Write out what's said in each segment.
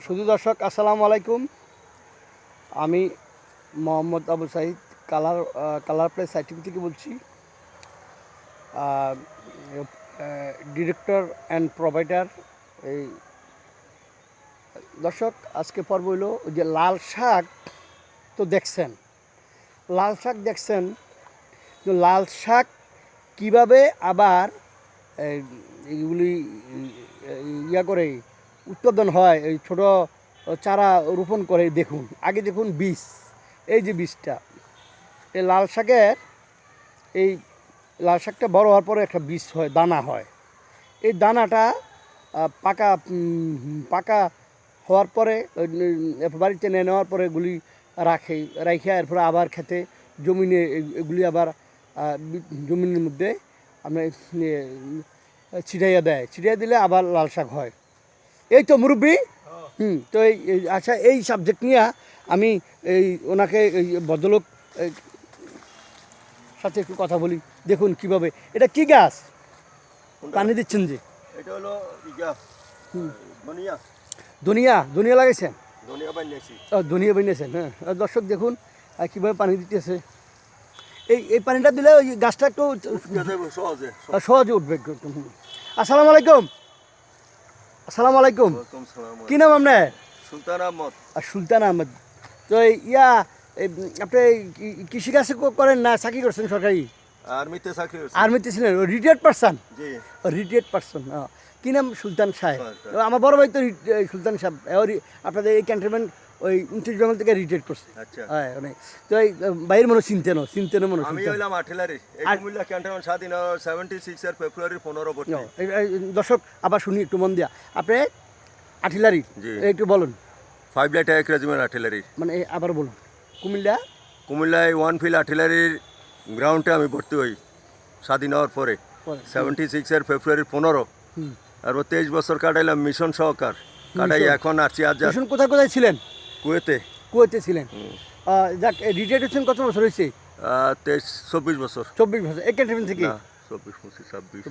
শুধু দর্শক আসসালামু আলাইকুম। আমি মোহাম্মদ আবু সাইদ কালার প্লেস সাইটিফিক থেকে বলছি। Director and provider. এই দর্শক আজকে পর্ব হইল যে লাল শাক তো দেখছেন, তো লাল শাক কীভাবে আবার এইগুলি ইয়া করে উৎপাদন হয়, এই ছোট চারা রোপণ করে দেখুন। আগে দেখুন বীজ, এই যে বীজটা, এই এই লাল শাকটা বড় হওয়ার পরে একটা বীজ হয়, দানা হয়। এই দানাটা পাকা হওয়ার পরে বাড়িতে নিয়ে নেওয়ার পরে এগুলি রাখে এরপরে আবার খেতে জমিনে এগুলি আবার জমিনের মধ্যে আমরা ছিটাইয়া দিলে আবার লাল শাক হয়। এই তো মুরব্বী। তো আচ্ছা, এই সাবজেক্ট নিয়ে আমি ওনাকে ভদ্রলোক সাথে একটু কথা বলি। দেখুন কিভাবে, এটা কি গাছ পানি দিচ্ছেন যে? এটা হলো ধনিয়া লাগাইছেন? ধনিয়া বানিয়েছেন, হ্যাঁ। দর্শক দেখুন কীভাবে পানি দিতেছে। এই পানিটা দিলে ওই গাছটা একটু সহজে উঠবে। আসসালামু আলাইকুম। কি নাম আপনার? সুলতান আহমদ। তো আপনি কৃষিকাজ করেন না চাকরি করছেন সরকারি? আর্মিতে ছিলেন, রিটায়ার্ড পারসন। কি নাম? সুলতান সাহেব। আমার বড় ভাই তো সুলতান সাহেব, আপনাদের এই ক্যান্টনমেন্ট ওই 29 বেঙ্গল থেকে রিটায়ার্ড করছে। হ্যাঁ, অনেক। তো এই বাইরের মানুষ চিনতেন মনে। আমি হইলাম আর্টিলারি, কুমিল্লা ক্যান্টনমেন্ট স্বাধীন 76 এর ফেব্রুয়ারি 15 ভর্তি। দর্শক আবার শুনি একটু মন দিয়া। আপনি আর্টিলারি একটু বলুন। 5 লাইট এক রেজিমেন্ট আর্টিলারি, মানে আবার বলুন। কুমিল্লায় 1 ফিল্ড আর্টিলারির গ্রাউন্ডে আমি ভর্তি হই স্বাধীন হওয়ার পরে 76 এর ফেব্রুয়ারি 15। আর 23 বছর কাটাইলাম মিশন সহকার কাটাই। এখন আছি আজাদ। মিশন কোথায় ছিলেন? কুয়েতে ছিলেন। যাক, রিটায়ার্ড হচ্ছেন কত বছর হয়েছে? 24 বছর। 24 বছর এই ক্যান্টনমেন্ট থেকে? 24, 25, 26,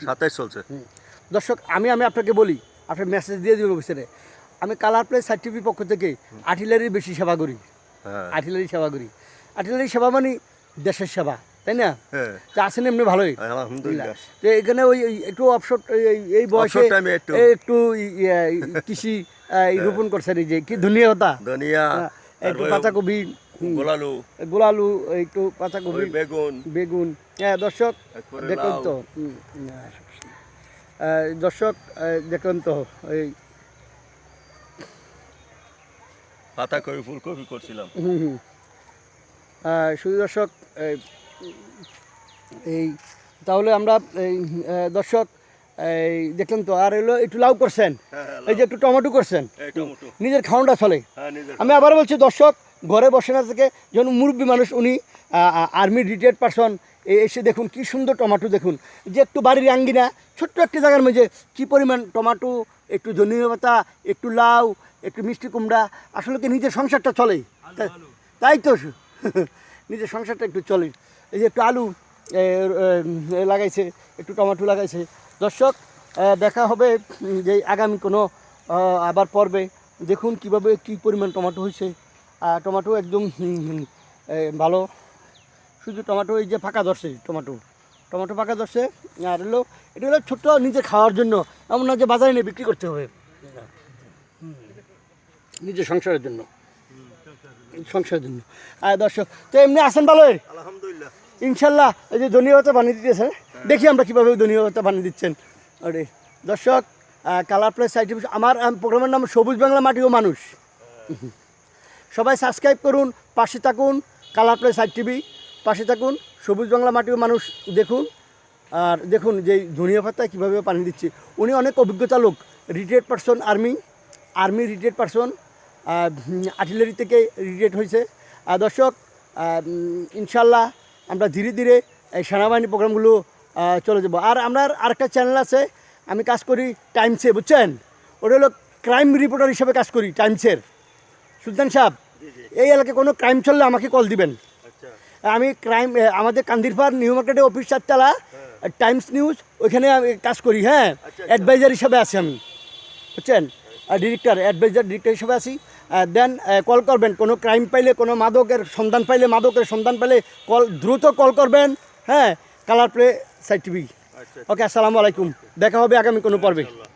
27 চলছে। দর্শক আমি আপনাকে বলি, আপনার মেসেজ দিয়ে দিব অফিসে। আমি কালার প্লেস সার্টিফিক পক্ষ থেকে আর্টিলারির বেশি সেবা করি। আর্টিলারি সেবা মানে দেশের সেবা, তাই না? আছেন এমনি ভালোই আলহামদুলিল্লাহ। তো এখানে ওই একটু অবসর, এই বয়সে একটু কৃষি রোপণ করছেন। এই যে কি ধনিয়া, একটু পাতাকপি, গোলালু, একটু পাতাকপি, বেগুন। হ্যাঁ দর্শক দেখুন তো, এই পাতাকপি ফুলকপি করছিলাম। শুধু দর্শক এই তাহলে আমরা দর্শক দেখলেন তো। আর এলো একটু লাউ করছেন, এই যে একটু টমেটো করছেন, নিজের খাওয়াটা চলে। আমি আবার বলছি দর্শক, ঘরে বসে না থেকে যেন মুরব্বী মানুষ, উনি আর্মি রিটায়ার্ড পারসন, এসে দেখুন কি সুন্দর টমেটো। দেখুন যে একটু বাড়ির আঙ্গিনা ছোট্ট একটি জায়গার মধ্যে কী পরিমাণ টমেটো, একটু ধনিয়া পাতা, একটু লাউ, একটু মিষ্টি কুমড়া। আসলে কি নিজের সংসারটা চলে, তাই তো নিজের সংসারটা একটু চলে। এই যে একটু আলু লাগাইছে, একটু টমেটো লাগাইছে। দর্শক দেখা হবে যে আগামী কোনো আবার পর্বে। দেখুন কিভাবে কি পরিমাণ টমেটো হয়েছে। টমেটো একদম ভালো। শুধু টমেটো এই যে ফাঁকা ধরছে, টমেটো ফাঁকা ধরছে। আর এটা হলো ছোট্ট নিজে খাওয়ার জন্য, এমন না যে বাজারে নিয়ে বিক্রি করতে হবে, নিজের সংসারের জন্য। আর দর্শক তো এমনি আসেন ভালোই আলহামদুলিল্লাহ, ইনশাল্লাহ। এই যে ধনিয়া পাতা বানিয়ে দিতেছে, দেখি আমরা কীভাবে ধনিয়া পাতা বানিয়ে দিচ্ছেন। আরে দর্শক, কালার প্লেস সাইটিফিক, আমার প্রোগ্রামের নাম সবুজ বাংলা মাটি ও মানুষ। সবাই সাবস্ক্রাইব করুন, পাশে থাকুন। কালার প্লেস সাইটিভি পাশে থাকুন, সবুজ বাংলা মাটি ও মানুষ দেখুন। আর দেখুন যে ধনিয়া পাতা কীভাবে পানি দিচ্ছে। উনি অনেক অভিজ্ঞতা লোক, retired person, army retired person, artillery থেকে রিটায়ার্ড হয়েছে। দর্শক ইনশাল্লাহ আমরা ধীরে ধীরে এই সেনাবাহিনী প্রোগ্রামগুলো চলে যাব। আর আপনার আরেকটা চ্যানেল আছে, আমি কাজ করি টাইমসে, বুঝছেন? ওটা হলো ক্রাইম রিপোর্টার হিসেবে কাজ করি টাইমসের। সুলতান সাহেব, এই এলাকায় কোনো ক্রাইম চললে আমাকে কল দিবেন। আমি আমাদের কান্দিরপাড় নিউ মার্কেটে অফিস 4 তলা, টাইমস নিউজ, ওইখানে আমি কাজ করি। হ্যাঁ, অ্যাডভাইজার হিসাবে আছি আমি, বুঝছেন? ডিরেক্টর অ্যাডভাইজার ডিরেক্টর হিসেবে আছি। দেন কল করবেন, কোনো ক্রাইম পাইলে, কোনো মাদকের সন্ধান পাইলে দ্রুত কল করবেন। হ্যাঁ, কালার প্লে সাইট টিভি। আচ্ছা ওকে, আসসালামু আলাইকুম। দেখা হবে আগামী কোনো পর্বে। ইনশাআল্লাহ।